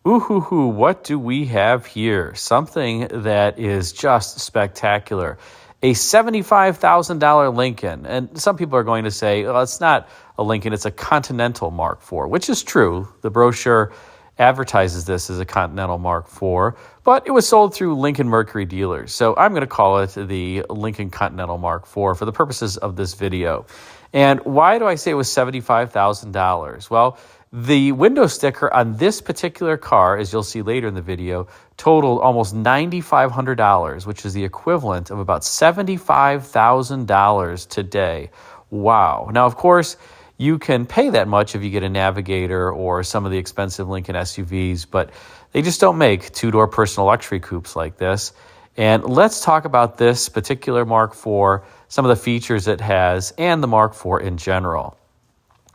Ooh, what do we have here? Something that is just spectacular. A $75,000 Lincoln. And some people are going to say, well, it's not a Lincoln, it's a Continental Mark IV, which is true. The brochure advertises this as a Continental Mark IV, but it was sold through Lincoln Mercury dealers. So I'm going to call it the Lincoln Continental Mark IV for the purposes of this video. And why do I say it was $75,000? Well, the window sticker on this particular car, as you'll see later in the video, totaled almost $9,500, which is the equivalent of about $75,000 today. Wow. Now, of course, you can pay that much if you get a Navigator or some of the expensive Lincoln SUVs, but they just don't make two-door personal luxury coupes like this. And let's talk about this particular Mark IV, some of the features it has, and the Mark IV in general.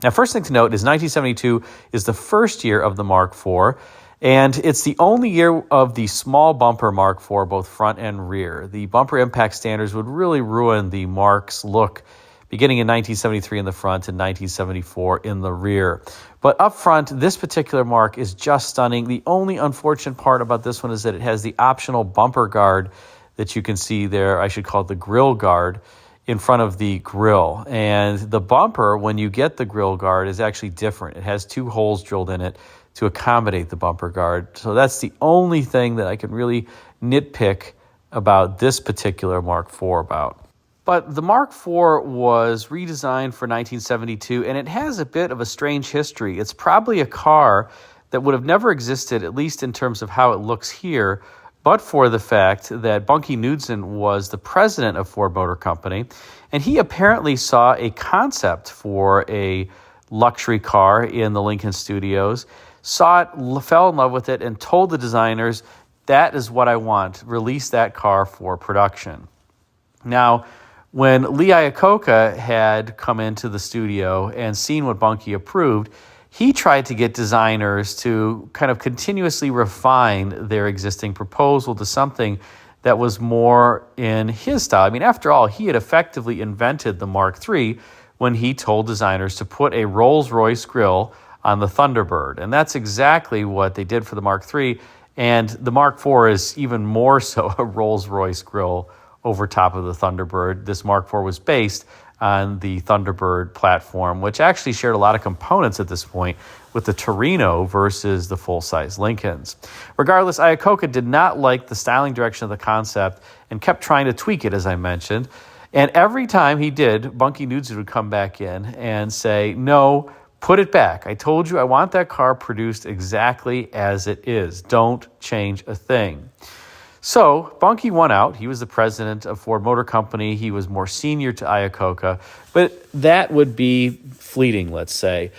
Now, first thing to note is 1972 is the first year of the Mark IV, and it's the only year of the small bumper Mark IV, both front and rear. The bumper impact standards would really ruin the Mark's look beginning in 1973 in the front and 1974 in the rear. But up front, this particular Mark is just stunning. The only unfortunate part about this one is that it has the optional bumper guard that you can see there. I should call it the grill guard in front of the grill. And the bumper, when you get the grill guard, is actually different. It has two holes drilled in it to accommodate the bumper guard. So that's the only thing that I can really nitpick about this particular Mark IV about. But the Mark IV was redesigned for 1972, and it has a bit of a strange history. It's probably a car that would have never existed, at least in terms of how it looks here, but for the fact that Bunky Knudsen was the president of Ford Motor Company, and he apparently saw a concept for a luxury car in the Lincoln studios, saw it, fell in love with it, and told the designers, that is what I want, release that car for production. Now, when Lee Iacocca had come into the studio and seen what Bunky approved, he tried to get designers to kind of continuously refine their existing proposal to something that was more in his style. I mean, after all, he had effectively invented the Mark III when he told designers to put a Rolls-Royce grille on the Thunderbird. And that's exactly what they did for the Mark III. And the Mark IV is even more so a Rolls-Royce grille over top of the Thunderbird. This Mark IV was based on the Thunderbird platform, which actually shared a lot of components at this point with the Torino versus the full-size Lincolns. Regardless, Iacocca did not like the styling direction of the concept and kept trying to tweak it, as I mentioned. And every time he did, Bunky Knudsen would come back in and say, no, put it back. I told you I want that car produced exactly as it is. Don't change a thing. So Bunky won out. He was the president of Ford Motor Company. He was more senior to Iacocca, but that would be fleeting, let's say,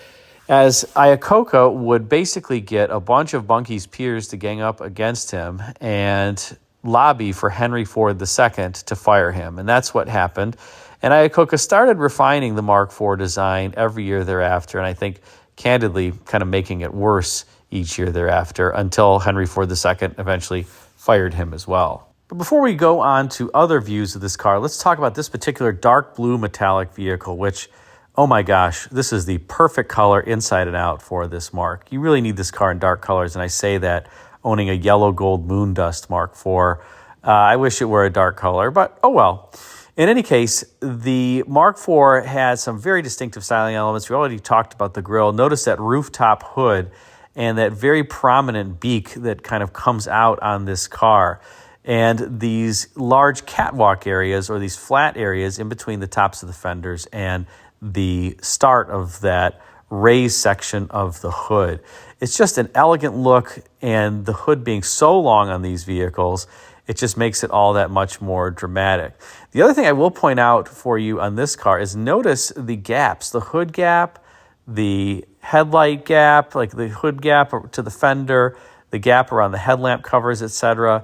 as Iacocca would basically get a bunch of Bunky's peers to gang up against him and lobby for Henry Ford II to fire him. And that's what happened. And Iacocca started refining the Mark IV design every year thereafter, and I think, candidly, kind of making it worse each year thereafter until Henry Ford II eventually fired him as well. But before we go on to other views of this car, let's talk about this particular dark blue metallic vehicle, which, oh my gosh, this is the perfect color inside and out for this Mark. You really need this car in dark colors, and I say that owning a yellow gold moon dust Mark IV. I wish it were a dark color, but oh well. In any case, the Mark IV has some very distinctive styling elements. We already talked about the grille. Notice that rooftop hood and that very prominent beak that kind of comes out on this car. And these large catwalk areas, or these flat areas in between the tops of the fenders and the start of that raised section of the hood. It's just an elegant look, and the hood being so long on these vehicles, it just makes it all that much more dramatic. The other thing I will point out for you on this car is notice the gaps, the hood gap, the headlight gap, like the hood gap to the fender, the gap around the headlamp covers, etc.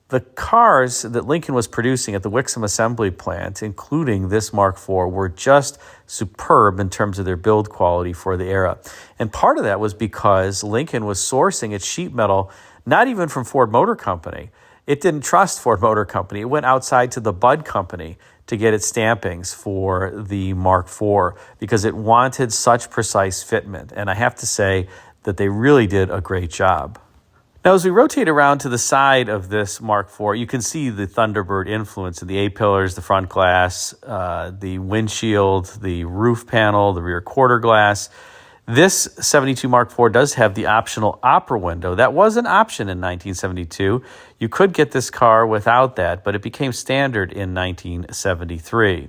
The cars that Lincoln was producing at the Wixom assembly plant, including this Mark IV, were just superb in terms of their build quality for the era. And part of that was because Lincoln was sourcing its sheet metal not even from Ford Motor Company. It didn't trust Ford Motor Company. It went outside to the Budd Company to get its stampings for the Mark IV because it wanted such precise fitment. And I have to say that they really did a great job. Now, as we rotate around to the side of this Mark IV, you can see the Thunderbird influence in the A-pillars, the front glass, the windshield, the roof panel, the rear quarter glass. This 72 Mark IV does have the optional opera window. That was an option in 1972. You could get this car without that, but it became standard in 1973.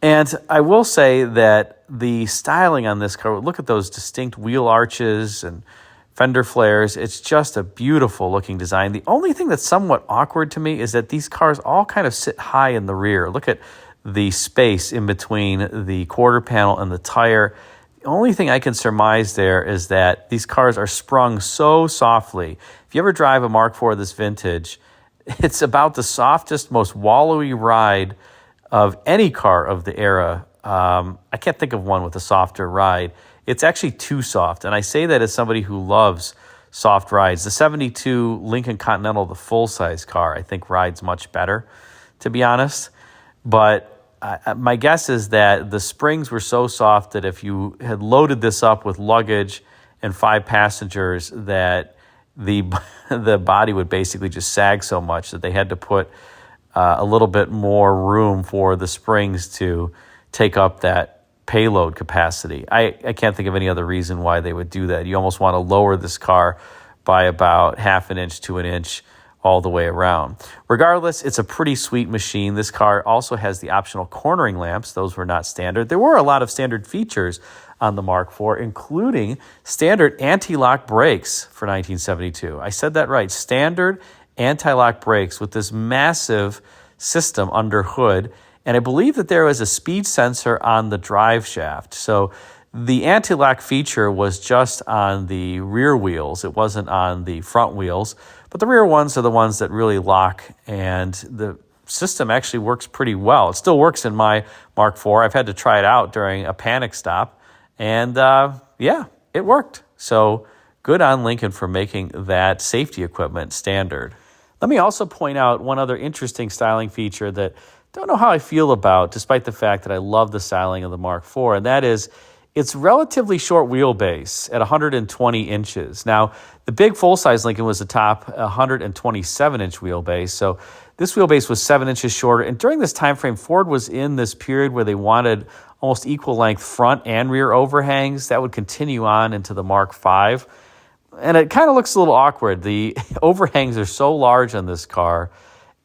And I will say that the styling on this car, look at those distinct wheel arches and fender flares. It's just a beautiful looking design. The only thing that's somewhat awkward to me is that these cars all kind of sit high in the rear. Look at the space in between the quarter panel and the tire. The only thing I can surmise there is that these cars are sprung so softly. If you ever drive a Mark IV this vintage, it's about the softest, most wallowy ride of any car of the era. I can't think of one with a softer ride. It's actually too soft, and I say that as somebody who loves soft rides. The 72 Lincoln Continental, the full-size car, I think rides much better, to be honest. But my guess is that the springs were so soft that if you had loaded this up with luggage and 5 passengers, that the body would basically just sag so much that they had to put a little bit more room for the springs to take up that payload capacity. I can't think of any other reason why they would do that. You almost want to lower this car by about half an inch to an inch all the way around. Regardless, it's a pretty sweet machine. This car also has the optional cornering lamps. Those were not standard. There were a lot of standard features on the Mark IV, including standard anti-lock brakes for 1972. I said that right. Standard anti-lock brakes with this massive system under hood. And I believe that there was a speed sensor on the drive shaft. So the anti-lock feature was just on the rear wheels. It wasn't on the front wheels. But the rear ones are the ones that really lock, and the system actually works pretty well. It still works in my Mark IV. I've had to try it out during a panic stop, and yeah, it worked. So good on Lincoln for making that safety equipment standard. Let me also point out one other interesting styling feature that I don't know how I feel about, despite the fact that I love the styling of the Mark IV, and that is its relatively short wheelbase at 120 inches. Now, the big full-size Lincoln was the top 127-inch wheelbase, so this wheelbase was 7 inches shorter. And during this time frame, Ford was in this period where they wanted almost equal-length front and rear overhangs. That would continue on into the Mark V. And it kind of looks a little awkward. The overhangs are so large on this car,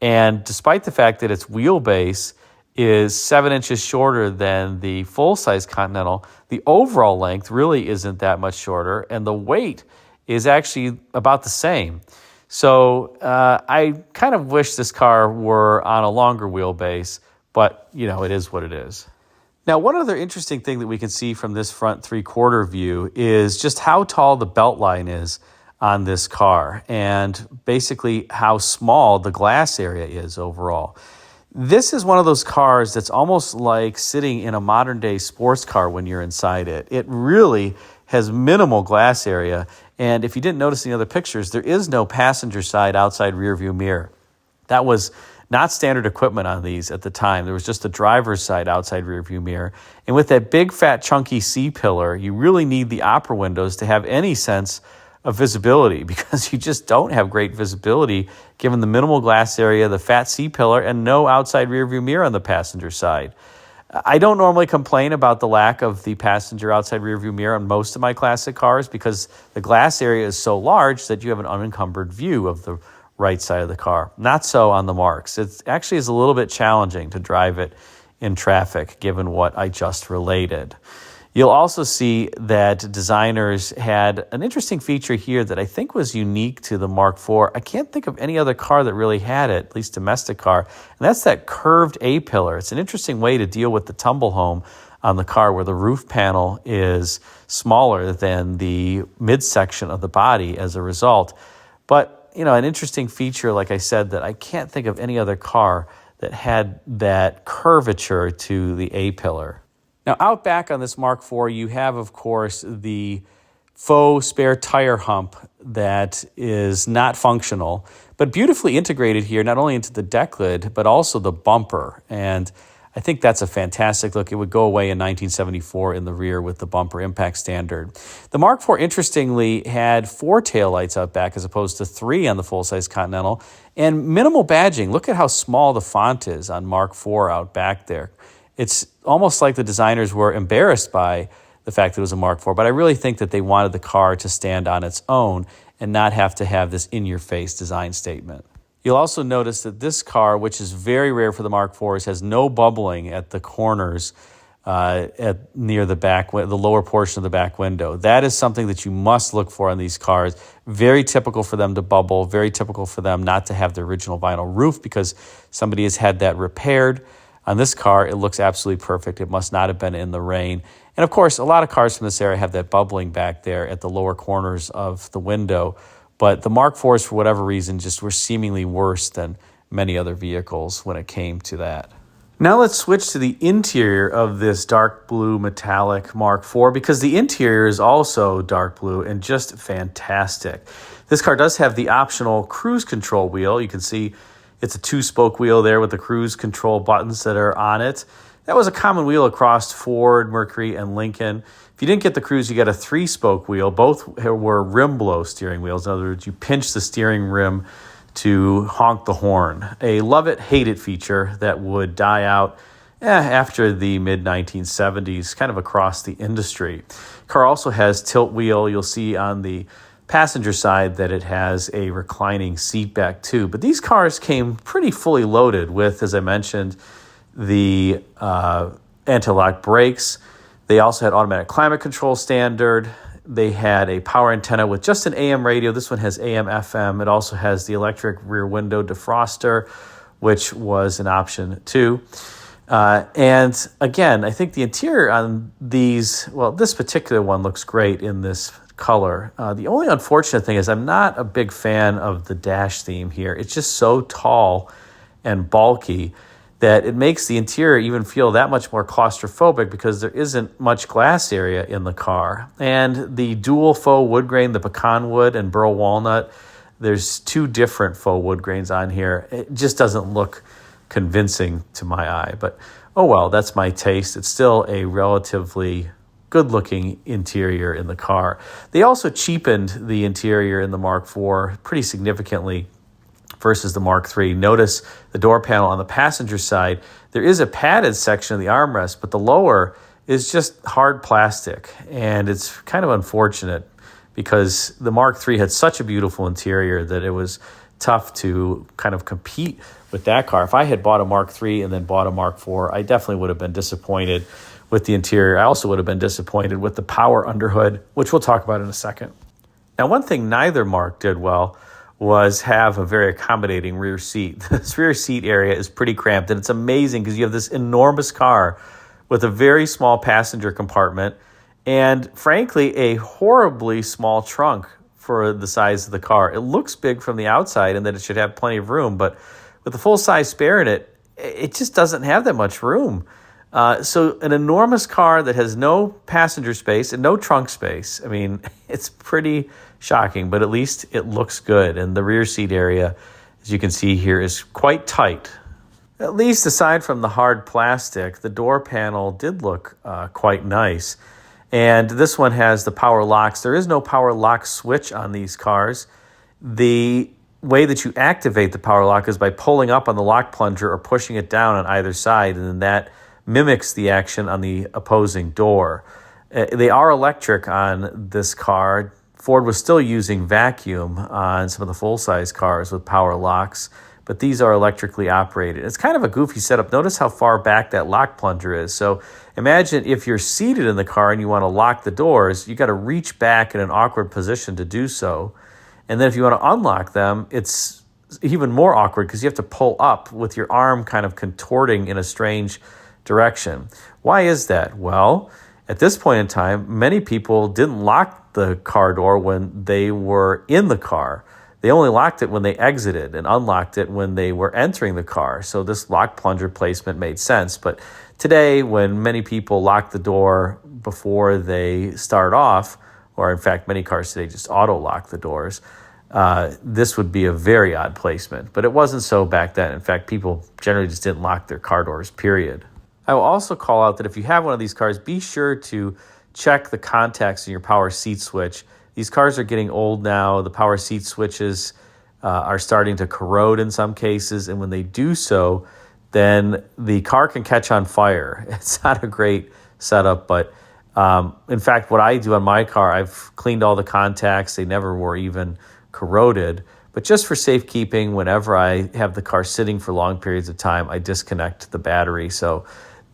and despite the fact that its wheelbase is 7 inches shorter than the full-size Continental, the overall length really isn't that much shorter, and the weight is actually about the same. So I kind of wish this car were on a longer wheelbase, but, you know, it is what it is. Now, one other interesting thing that we can see from this front three-quarter view is just how tall the belt line is on this car, and basically how small the glass area is overall. This is one of those cars that's almost like sitting in a modern-day sports car when you're inside it. It really has minimal glass area, and if you didn't notice in the other pictures, there is no passenger side outside rear view mirror. That was not standard equipment on these at the time. There was just a driver's side outside rear view mirror. And with that big, fat, chunky C-pillar, you really need the opera windows to have any sense of visibility, because you just don't have great visibility given the minimal glass area, the fat C-pillar, and no outside rear view mirror on the passenger side. I don't normally complain about the lack of the passenger outside rear view mirror on most of my classic cars because the glass area is so large that you have an unencumbered view of the right side of the car. Not so on the Marks. It actually is a little bit challenging to drive it in traffic given what I just related. You'll also see that designers had an interesting feature here that I think was unique to the Mark IV. I can't think of any other car that really had it, at least domestic car, and that's that curved A-pillar. It's an interesting way to deal with the tumble home on the car where the roof panel is smaller than the midsection of the body as a result. But, you know, an interesting feature, like I said, that I can't think of any other car that had that curvature to the A-pillar. Now, out back on this Mark IV, you have, of course, the faux spare tire hump that is not functional, but beautifully integrated here, not only into the deck lid, but also the bumper. And I think that's a fantastic look. It would go away in 1974 in the rear with the bumper impact standard. The Mark IV, interestingly, had 4 taillights out back as opposed to 3 on the full-size Continental, and minimal badging. Look at how small the font is on Mark IV out back there. It's almost like the designers were embarrassed by the fact that it was a Mark IV, but I really think that they wanted the car to stand on its own and not have to have this in-your-face design statement. You'll also notice that this car, which is very rare for the Mark IVs, has no bubbling at the corners near the back, the lower portion of the back window. That is something that you must look for on these cars. Very typical for them to bubble, very typical for them not to have the original vinyl roof because somebody has had that repaired. On this car, it looks absolutely perfect. It must not have been in the rain. And of course, a lot of cars from this area have that bubbling back there at the lower corners of the window. But the Mark IVs, for whatever reason, just were seemingly worse than many other vehicles when it came to that. Now let's switch to the interior of this dark blue metallic Mark IV, because the interior is also dark blue and just fantastic. This car does have the optional cruise control wheel. You can see it's a 2-spoke wheel there with the cruise control buttons that are on it. That was a common wheel across Ford, Mercury, and Lincoln. If you didn't get the cruise, you got a 3-spoke wheel. Both were rim blow steering wheels. In other words, you pinch the steering rim to honk the horn. A love it, hate it feature that would die out after the mid-1970s, kind of across the industry. Car also has tilt wheel. You'll see on the passenger side that it has a reclining seat back too. But these cars came pretty fully loaded with, as I mentioned, the anti-lock brakes. They also had automatic climate control standard. They had a power antenna with just an AM radio. This one has AM, FM. It also has the electric rear window defroster, which was an option too. And again, I think the interior on these, well, this particular one looks great in this color. The only unfortunate thing is I'm not a big fan of the dash theme here. It's just so tall and bulky that it makes the interior even feel that much more claustrophobic because there isn't much glass area in the car. And the dual faux wood grain, the pecan wood and burl walnut, there's 2 different faux wood grains on here. It just doesn't look convincing to my eye. But oh well, that's my taste. It's still a relatively good-looking interior in the car. They also cheapened the interior in the Mark IV pretty significantly versus the Mark III. Notice the door panel on the passenger side. There is a padded section of the armrest, but the lower is just hard plastic. And it's kind of unfortunate because the Mark III had such a beautiful interior that it was tough to kind of compete with that car. If I had bought a Mark III and then bought a Mark IV, I definitely would have been disappointed with the interior. I also would have been disappointed with the power underhood, which we'll talk about in a second. Now, one thing neither Mark did well was have a very accommodating rear seat. This rear seat area is pretty cramped, and it's amazing because you have this enormous car with a very small passenger compartment and, frankly, a horribly small trunk for the size of the car. It looks big from the outside and that it should have plenty of room, but with the full-size spare in it, it just doesn't have that much room. So an enormous car that has no passenger space and no trunk space. I mean, it's pretty shocking, but at least it looks good. And the rear seat area, as you can see here, is quite tight. At least aside from the hard plastic, the door panel did look quite nice. And this one has the power locks. There is no power lock switch on these cars. The way that you activate the power lock is by pulling up on the lock plunger or pushing it down on either side, and then that mimics the action on the opposing door. They are electric on this car. Ford was still using vacuum on some of the full-size cars with power locks, but these are electrically operated. It's kind of a goofy setup. Notice how far back that lock plunger is. So imagine if you're seated in the car and you want to lock the doors, you got to reach back in an awkward position to do so. And then if you want to unlock them, it's even more awkward because you have to pull up with your arm kind of contorting in a strange direction. Why is that? Well, at this point in time, many people didn't lock the car door when they were in the car. They only locked it when they exited and unlocked it when they were entering the car. So this lock plunger placement made sense. But today, when many people lock the door before they start off, or in fact, many cars today just auto-lock the doors, this would be a very odd placement. But it wasn't so back then. In fact, people generally just didn't lock their car doors, period. I will also call out that if you have one of these cars, be sure to check the contacts in your power seat switch. These cars are getting old now. The power seat switches are starting to corrode in some cases, and when they do so, then the car can catch on fire. It's not a great setup, but in fact, what I do on my car, I've cleaned all the contacts. They never were even corroded. But just for safekeeping, whenever I have the car sitting for long periods of time, I disconnect the battery. So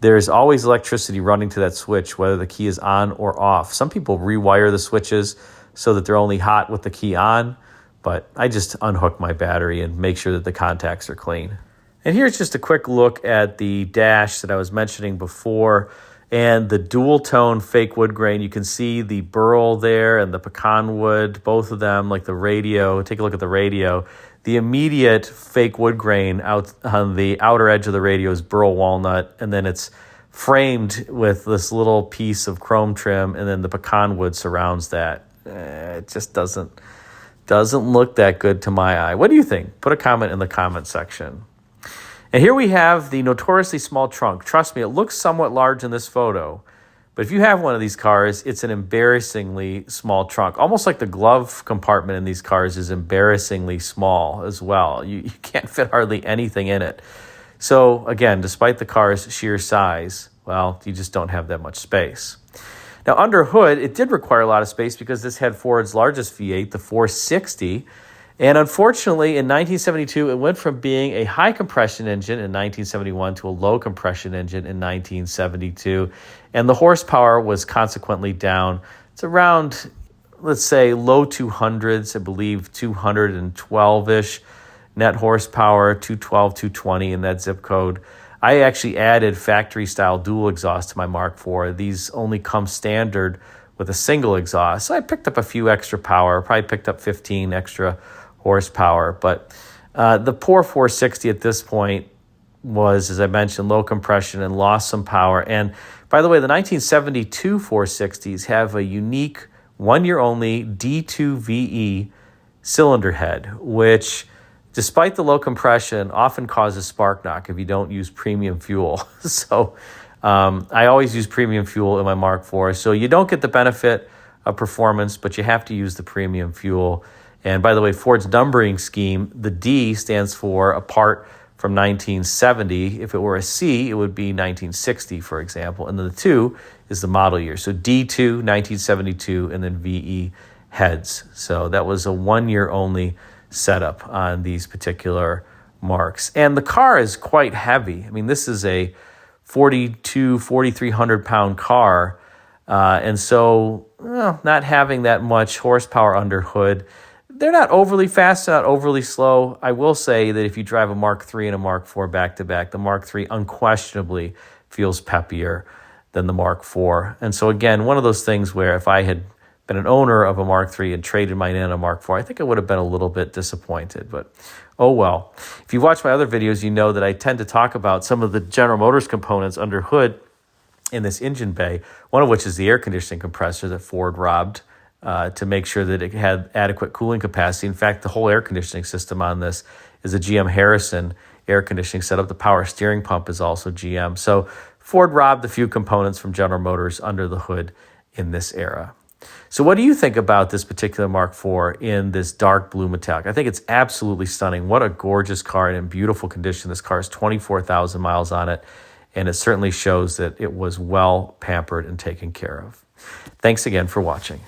there's always electricity running to that switch, whether the key is on or off. Some people rewire the switches so that they're only hot with the key on, but I just unhook my battery and make sure that the contacts are clean. And here's just a quick look at the dash that I was mentioning before and the dual tone fake wood grain. You can see the burl there and the pecan wood, both of them, like the radio. Take a look at the radio. The immediate fake wood grain out on the outer edge of the radio is burl walnut, and then it's framed with this little piece of chrome trim, and then the pecan wood surrounds that. It just doesn't look that good to my eye. What do you think? Put a comment in the comment section. And here we have the notoriously small trunk. Trust me, it looks somewhat large in this photo, but if you have one of these cars, it's an embarrassingly small trunk. Almost like the glove compartment in these cars is embarrassingly small as well. You can't fit hardly anything in it. So again, despite the car's sheer size, well, you just don't have that much space. Now, under hood, it did require a lot of space because this had Ford's largest V8, the 460. And unfortunately, in 1972, it went from being a high compression engine in 1971 to a low compression engine in 1972. And the horsepower was consequently down. It's around, let's say, low 200s, I believe 212-ish net horsepower, 212, 220 in that zip code. I actually added factory-style dual exhaust to my Mark IV. These only come standard with a single exhaust. So I picked up a few extra power, probably picked up 15 extra horsepower. But the poor 460 at this point was, as I mentioned, low compression and lost some power. And by the way, the 1972 460s have a unique one-year-only D2VE cylinder head, which, despite the low compression, often causes spark knock if you don't use premium fuel. So I always use premium fuel in my Mark IV. So you don't get the benefit of performance, but you have to use the premium fuel. And by the way, Ford's numbering scheme, the D stands for a part from 1970. If it were a C, it would be 1960, for example. And then the 2 is the model year. So D2, 1972, and then VE heads. So that was a one-year only setup on these particular Marks. And the car is quite heavy. I mean, this is a 4,300 pound car. And so not having that much horsepower under hood. They're not overly fast, not overly slow. I will say that if you drive a Mark III and a Mark IV back-to-back, the Mark III unquestionably feels peppier than the Mark IV. And so again, one of those things where if I had been an owner of a Mark III and traded mine in a Mark IV, I think I would have been a little bit disappointed. But oh well. If you watch my other videos, you know that I tend to talk about some of the General Motors components under hood in this engine bay, one of which is the air conditioning compressor that Ford robbed to make sure that it had adequate cooling capacity. In fact, the whole air conditioning system on this is a GM Harrison air conditioning setup. The power steering pump is also GM. So Ford robbed a few components from General Motors under the hood in this era. So what do you think about this particular Mark IV in this dark blue metallic? I think it's absolutely stunning. What a gorgeous car and in beautiful condition. This car has 24,000 miles on it, and it certainly shows that it was well pampered and taken care of. Thanks again for watching.